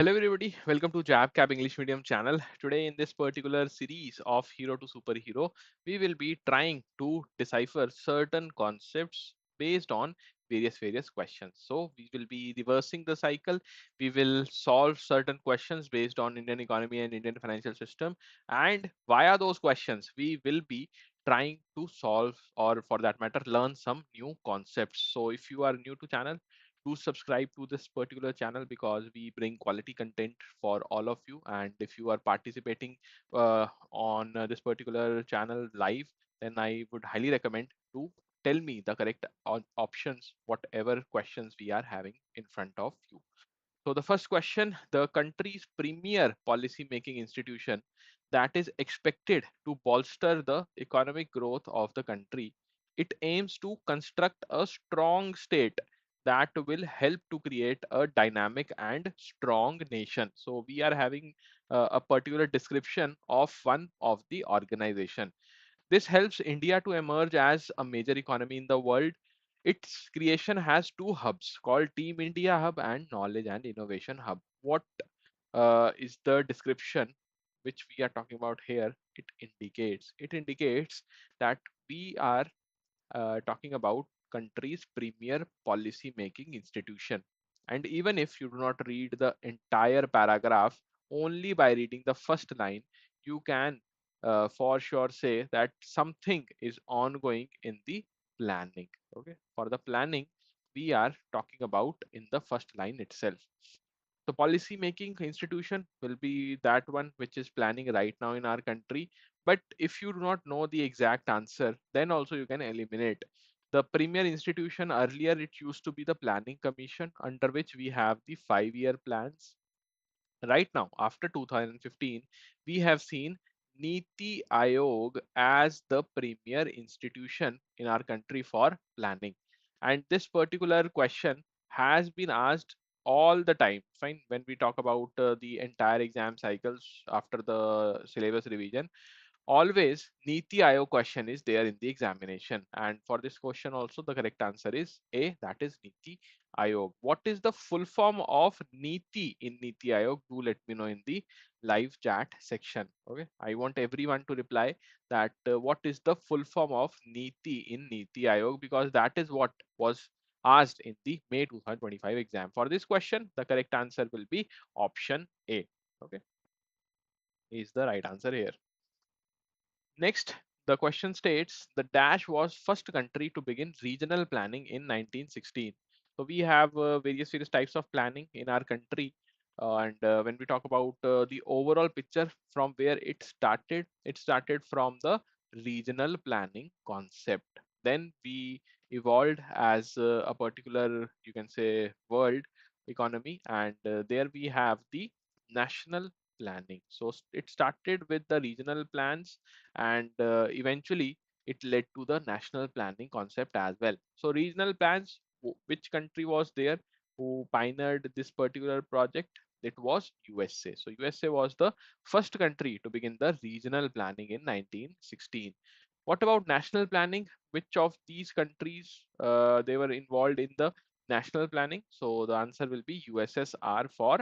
Hello everybody, welcome to JAIIB CAIIB English Medium channel. Today in this particular series of Hero to Superhero, we will be trying to decipher certain concepts based on various questions. So we will be reversing the cycle. We will solve certain questions based on Indian economy and Indian financial system. And via those questions, we will be trying to solve or for that matter, learn some new concepts. So if you are new to channel, do subscribe to this particular channel because we bring quality content for all of you. And if you are participating on this particular channel live, then I would highly recommend to tell me the correct options, whatever questions we are having in front of you. So the first question, the country's premier policy making institution that is expected to bolster the economic growth of the country. It aims to construct a strong state that will help to create a dynamic and strong nation. So we are having a particular description of one of the organization. This helps India to emerge as a major economy in the world. Its creation has two hubs called Team India Hub and Knowledge and Innovation Hub. What is the description which we are talking about here? It indicates that we are talking about country's premier policy making institution. And even if you do not read the entire paragraph, only by reading the first line, you can for sure say that something is ongoing in the planning. Okay, for the planning, we are talking about in the first line itself. The policy making institution will be that one which is planning right now in our country. But if you do not know the exact answer, then also you can eliminate. The premier institution earlier, it used to be the planning commission under which we have the 5 year plans. Right now, after 2015, we have seen Niti Aayog as the premier institution in our country for planning. And this particular question has been asked all the time. Fine, when we talk about the entire exam cycles after the syllabus revision, always Niti Aayog question is there in the examination. And for this question also, the correct answer is A, that is Niti Aayog. What is the full form of Niti in Niti Aayog? Do let me know in the live chat section. Okay, I want everyone to reply that what is the full form of Niti in Niti Aayog, because that is what was asked in the May 2025 exam. For this question, the correct answer will be option A. Okay, is the right answer here. Next, the question states the Dash was first country to begin regional planning in 1916. So we have various types of planning in our country. And when we talk about the overall picture from where it started from the regional planning concept. Then we evolved as a particular, you can say, world economy, and there we have the national planning. So it started with the regional plans, and eventually it led to the national planning concept as well. So regional plans, which country was there who pioneered this particular project? It was USA. So USA was the first country to begin the regional planning in 1916. What about national planning? Which of these countries they were involved in the national planning? So the answer will be USSR for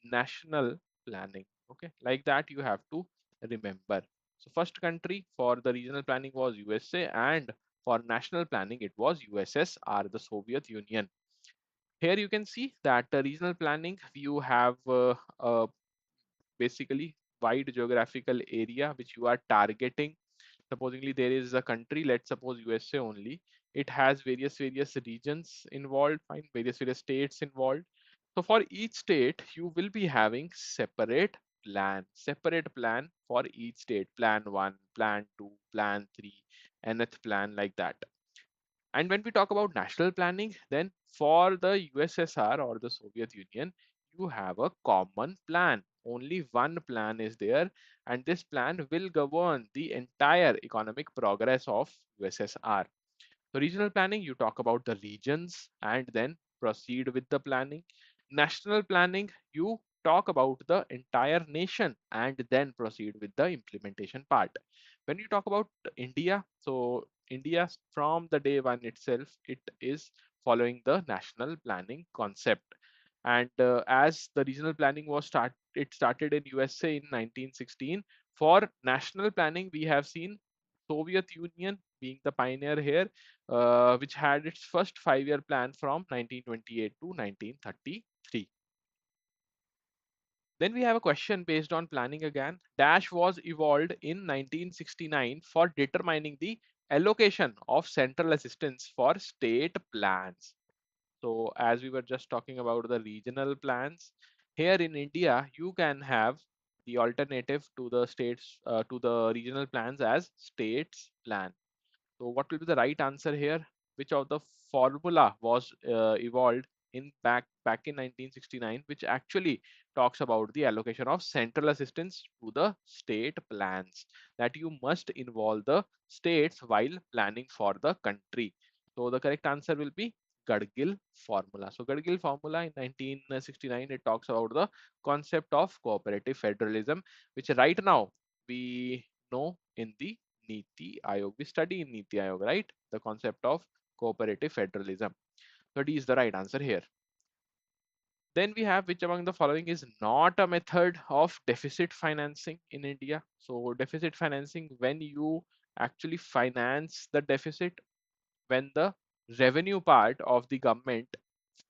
national planning. Okay, like that you have to remember. So first country for the regional planning was USA, and for national planning it was USSR, the Soviet Union. Here you can see that regional planning, you have basically wide geographical area which you are targeting. Supposingly there is a country, let's suppose USA only. It has various regions involved, fine, various states involved. So for each state, you will be having separate plan for each state. Plan 1, plan 2, plan 3, nth plan, like that. And when we talk about national planning, then for the USSR or the Soviet Union, you have a common plan. Only one plan is there, and this plan will govern the entire economic progress of USSR. So regional planning, you talk about the regions and then proceed with the planning. National planning, you talk about the entire nation and then proceed with the implementation part. When you talk about India, so India from the day one itself, it is following the national planning concept. And as the regional planning it started in USA in 1916. For national planning, we have seen Soviet Union being the pioneer here, which had its first 5-year plan from 1928 to 1933. Then we have a question based on planning again. Dash was evolved in 1969 for determining the allocation of central assistance for state plans. So as we were just talking about the regional plans, here in India, you can have the alternative to the states to the regional plans as states plan. So what will be the right answer here? Which of the formula was evolved in back in 1969, which actually talks about the allocation of central assistance to the state plans, that you must involve the states while planning for the country. So the correct answer will be Gadgil formula. So Gadgil formula in 1969, it talks about the concept of cooperative federalism, which right now we know in the Niti Ayog. We study in Niti Ayog, right? The concept of cooperative federalism. So D is the right answer here. Then we have which among the following is not a method of deficit financing in India. So deficit financing, when you actually finance the deficit when the revenue part of the government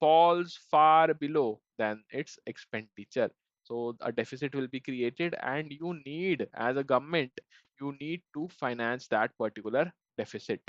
falls far below than its expenditure. So a deficit will be created and you need, as a government, you need to finance that particular deficit.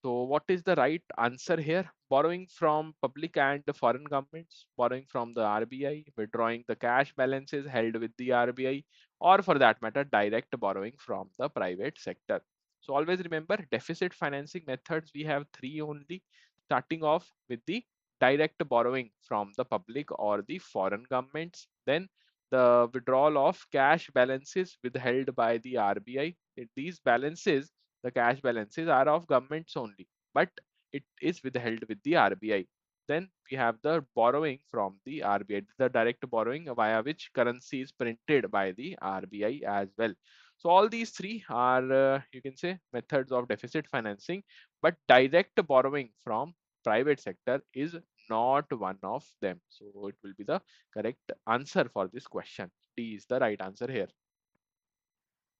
So what is the right answer here? Borrowing from public and the foreign governments, borrowing from the RBI, withdrawing the cash balances held with the RBI, or for that matter, direct borrowing from the private sector. So always remember deficit financing methods, we have three only, starting off with the direct borrowing from the public or the foreign governments, then the withdrawal of cash balances withheld by the RBI. These balances, the cash balances are of governments only, but it is withheld with the RBI. Then we have the borrowing from the RBI, the direct borrowing via which currency is printed by the RBI as well. So all these three are, you can say, methods of deficit financing, but direct borrowing from private sector is not one of them. So it will be the correct answer for this question. D is the right answer here.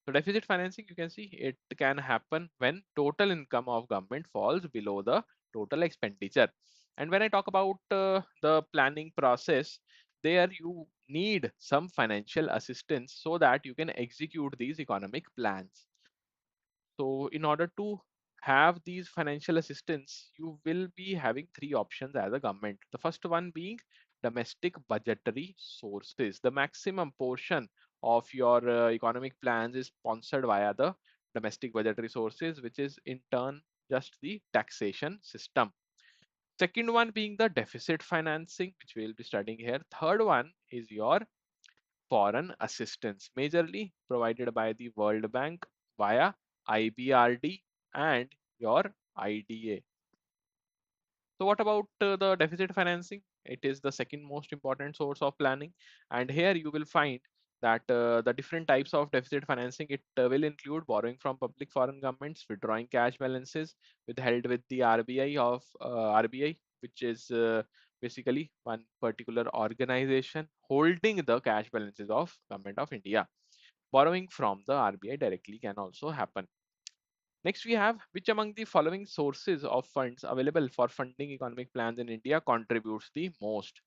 So deficit financing, you can see it can happen when total income of government falls below the total expenditure. And when I talk about the planning process, there you need some financial assistance so that you can execute these economic plans. So in order to have these financial assistance, you will be having three options as a government. The first one being domestic budgetary sources. The maximum portion of your economic plans is sponsored via the domestic budgetary sources, which is in turn just the taxation system. Second one being the deficit financing, which we'll be studying here. Third one is your foreign assistance, majorly provided by the World Bank via IBRD and your IDA. So what about the deficit financing? It is the second most important source of planning. And here you will find that the different types of deficit financing, it will include borrowing from public foreign governments, withdrawing cash balances withheld with the RBI, which is basically one particular organization holding the cash balances of Government of India. Borrowing from the RBI directly can also happen. Next, we have which among the following sources of funds available for funding economic plans in India contributes the most?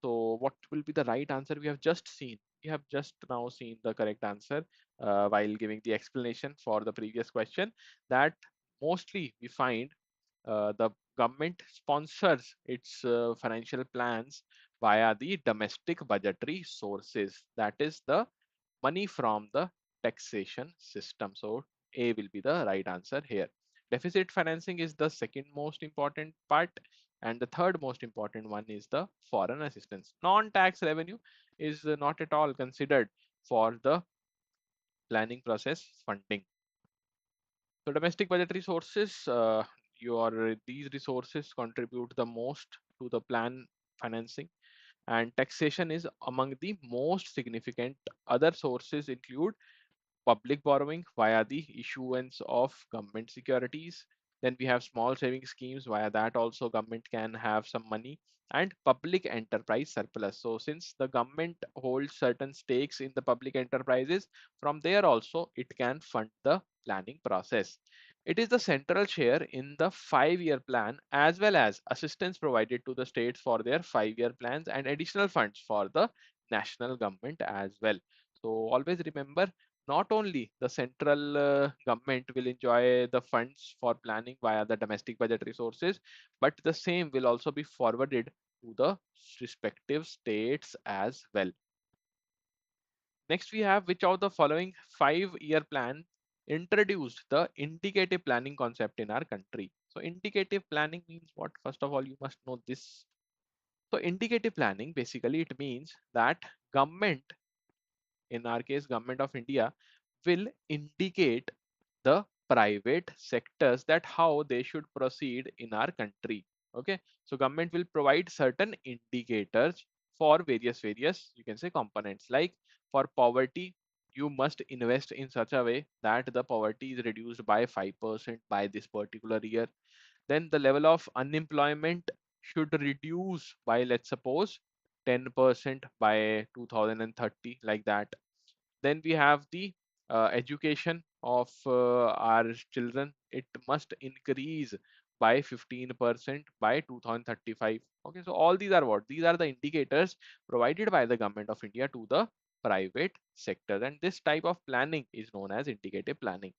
So, what will be the right answer? We have just seen. We have just now seen the correct answer while giving the explanation for the previous question, that mostly we find the government sponsors its financial plans via the domestic budgetary sources. That is the money from the taxation system. So A will be the right answer here. Deficit financing is the second most important part, and the third most important one is the foreign assistance. Non-tax revenue is not at all considered for the planning process funding. So domestic budgetary sources, these resources contribute the most to the plan financing, and taxation is among the most significant. Other sources include public borrowing via the issuance of government securities, Then we have small saving schemes, via that also government can have some money. And public enterprise surplus. So since the government holds certain stakes in the public enterprises, from there also it can fund the planning process. It is the central share in the 5-year plan, as well as assistance provided to the states for their 5-year plans and additional funds for the national government as well. So always remember, not only the central government will enjoy the funds for planning via the domestic budget resources, but the same will also be forwarded to the respective states as well. Next, we have which of the following 5-year plan introduced the indicative planning concept in our country. So indicative planning means what? First of all, you must know this. So indicative planning, basically it means that government, in our case government of India, will indicate the private sectors that how they should proceed in our country. Okay, so government will provide certain indicators for various you can say components. Like for poverty, you must invest in such a way that the poverty is reduced by 5% by this particular year. Then the level of unemployment should reduce by, let's suppose, 10% by 2030, like that. Then we have the education of our children. It must increase by 15% by 2035. Okay, so all these are what? These are the indicators provided by the government of India to the private sector, and this type of planning is known as indicative planning.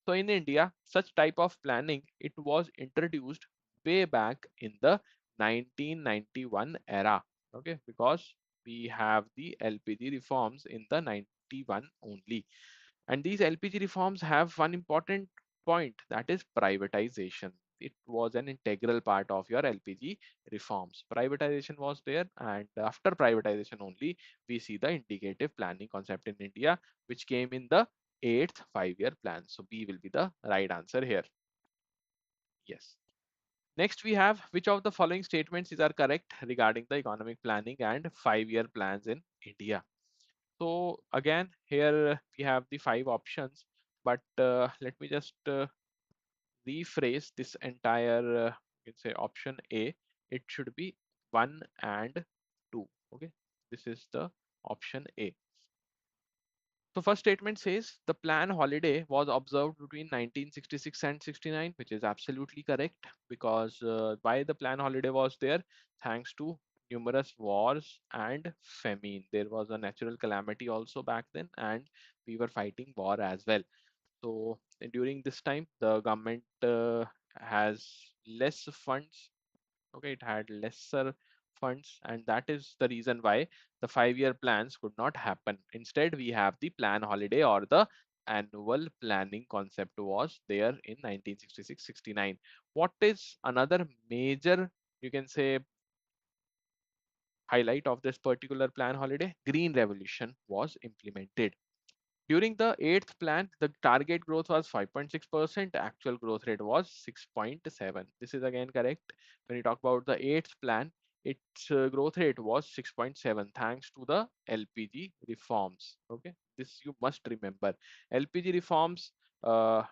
So in India, such type of planning, it was introduced way back in the 1991 era. Okay, because we have the LPG reforms in the 91 only. And these LPG reforms have one important point, that is privatization. It was an integral part of your LPG reforms. Privatization was there, and after privatization only, we see the indicative planning concept in India, which came in the 8th 5-year plan. So B will be the right answer here. Yes. Next, we have which of the following statements is are correct regarding the economic planning and 5-year plans in India. So again, here we have the 5 options, but let me just rephrase this entire, you can say option A. It should be 1 and 2. Okay, this is the option A. So first statement says the plan holiday was observed between 1966 and 69, which is absolutely correct, because why the plan holiday was there? Thanks to numerous wars and famine. There was a natural calamity also back then, and we were fighting war as well. So during this time, the government has less funds. Okay, it had lesser funds, and that is the reason why the 5-year plans could not happen. Instead, we have the plan holiday, or the annual planning concept was there in 1966-69. What is another major, you can say, highlight of this particular plan holiday? Green revolution was implemented. During the 8th plan, the target growth was 5.6%, actual growth rate was 6.7. This is again correct. When you talk about the 8th plan, its growth rate was 6.7 thanks to the LPG reforms. Okay, this you must remember. LPG reforms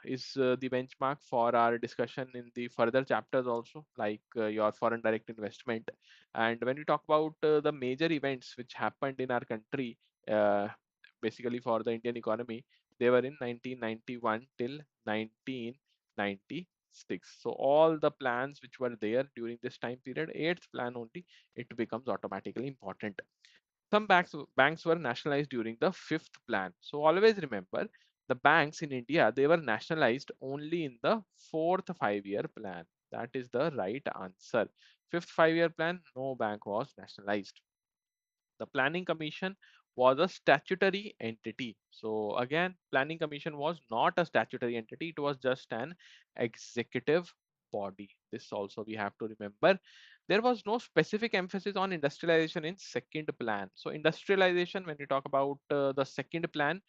is the benchmark for our discussion in the further chapters also, like your foreign direct investment. And when you talk about the major events which happened in our country, uh, basically for the Indian economy, they were in 1991 till 1996. So all the plans which were there during this time period, 8th plan only, it becomes automatically important. Some banks were nationalized during the 5th plan. So always remember, the banks in India, they were nationalized only in the 4th 5-year plan. That is the right answer. 5th 5-year plan, no bank was nationalized. The planning commission was a statutory entity. So again, planning commission was not a statutory entity, it was just an executive body. This also we have to remember. There was no specific emphasis on industrialization in second plan. So industrialization, when you talk about the second plan,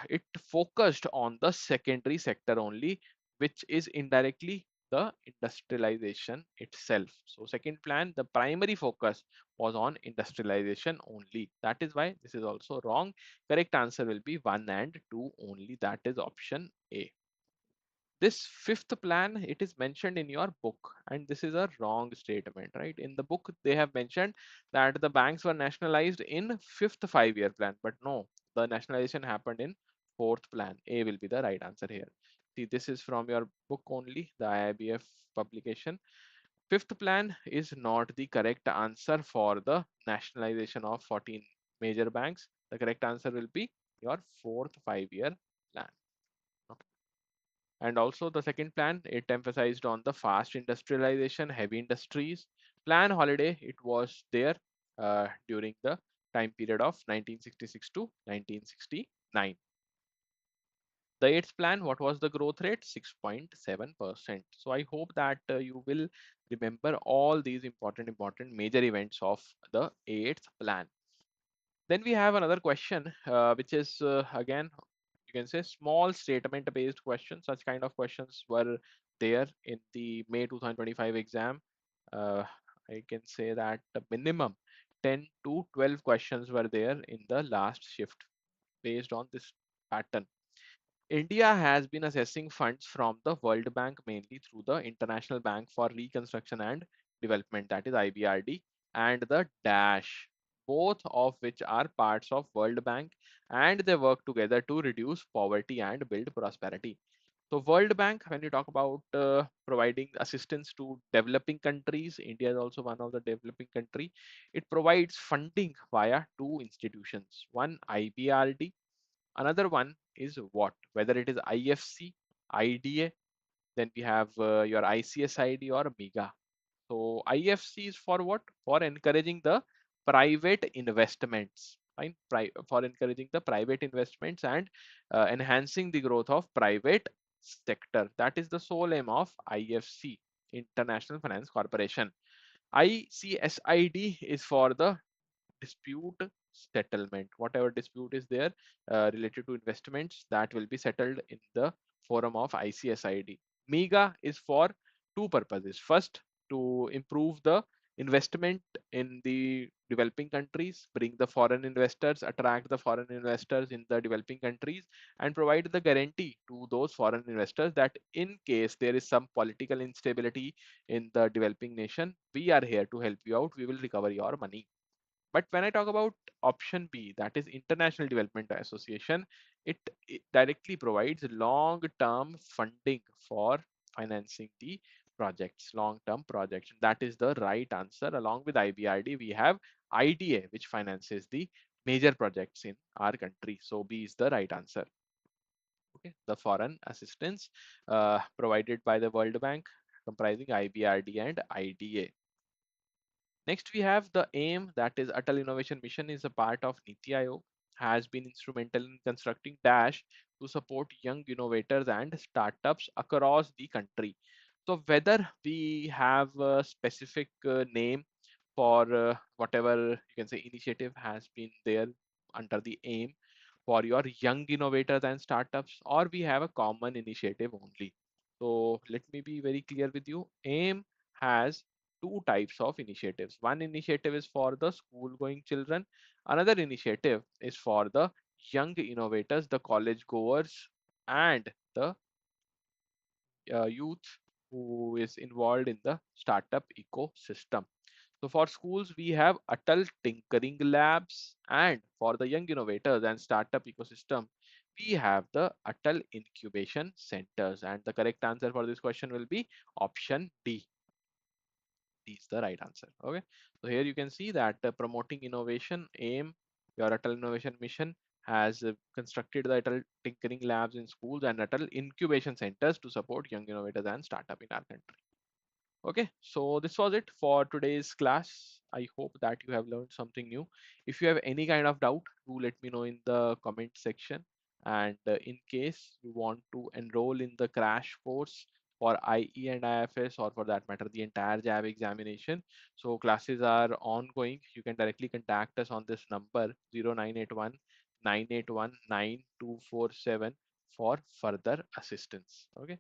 it focused on the secondary sector only, which is indirectly the industrialization itself. So second plan, the primary focus was on industrialization only. That is why this is also wrong. Correct answer will be 1 and 2 only. That is option A. This fifth plan, it is mentioned in your book, and this is a wrong statement, right? In the book they have mentioned that the banks were nationalized in fifth 5-year plan, but no, the nationalization happened in fourth plan. A will be the right answer here. See, this is from your book only, the IIBF publication. Fifth plan is not the correct answer for the nationalization of 14 major banks. The correct answer will be your fourth 5-year plan. Okay. And also the second plan, it emphasized on the fast industrialization, heavy industries. Plan holiday, it was there during the time period of 1966 to 1969. The eighth plan, what was the growth rate? 6.7%. So I hope that you will remember all these important major events of the eighth plan. Then we have another question, which is again, you can say small statement based questions. Such kind of questions were there in the May 2025 exam. Uh, I can say that the minimum 10 to 12 questions were there in the last shift based on this pattern. India has been assessing funds from the World Bank mainly through the International Bank for Reconstruction and Development, that is IBRD, and the Dash, both of which are parts of World Bank, and they work together to reduce poverty and build prosperity. So World Bank, when you talk about providing assistance to developing countries, India is also one of the developing country. It provides funding via two institutions, one IBRD. Another one is what? Whether it is IFC, IDA, then we have your ICSID or MEGA. So IFC is for what? For encouraging the private investments, fine? For encouraging the private investments and enhancing the growth of private sector. That is the sole aim of IFC, International Finance Corporation. ICSID is for the dispute settlement. Whatever dispute is there related to investments, that will be settled in the forum of ICSID. MEGA is for two purposes. First, to improve the investment in the developing countries, bring the foreign investors, attract the foreign investors in the developing countries, and provide the guarantee to those foreign investors that in case there is some political instability in the developing nation, we are here to help you out. We will recover your money. But when I talk about option B, that is International Development Association, it directly provides long-term funding for financing the projects, long-term projects. That is the right answer. Along with IBRD, we have IDA, which finances the major projects in our country. So B is the right answer. Okay, the foreign assistance provided by the World Bank, comprising IBRD and IDA. Next, we have the AIM, that is Atal Innovation Mission, is a part of Niti Aayog, has been instrumental in constructing Dash to support young innovators and startups across the country. So whether we have a specific name for whatever you can say initiative has been there under the AIM for your young innovators and startups, or we have a common initiative only. So let me be very clear with you. AIM has two types of initiatives. One initiative is for the school going children. Another initiative is for the young innovators, the college goers, and the youth who is involved in the startup ecosystem. So for schools, we have Atal Tinkering Labs, and for the young innovators and startup ecosystem, we have the Atal Incubation Centers. And the correct answer for this question will be option D. Is the right answer. Okay, so here you can see that promoting innovation, AIM, your Atal Innovation Mission has constructed the Atal Tinkering Labs in schools and Atal Incubation Centers to support young innovators and startup in our country. Okay, so this was it for today's class. I hope that you have learned something new. If you have any kind of doubt, do let me know in the comment section. And in case you want to enroll in the crash course for IE and IFS, or for that matter, the entire JAIIB examination, so classes are ongoing. You can directly contact us on this number 0981 981 9247 for further assistance. Okay.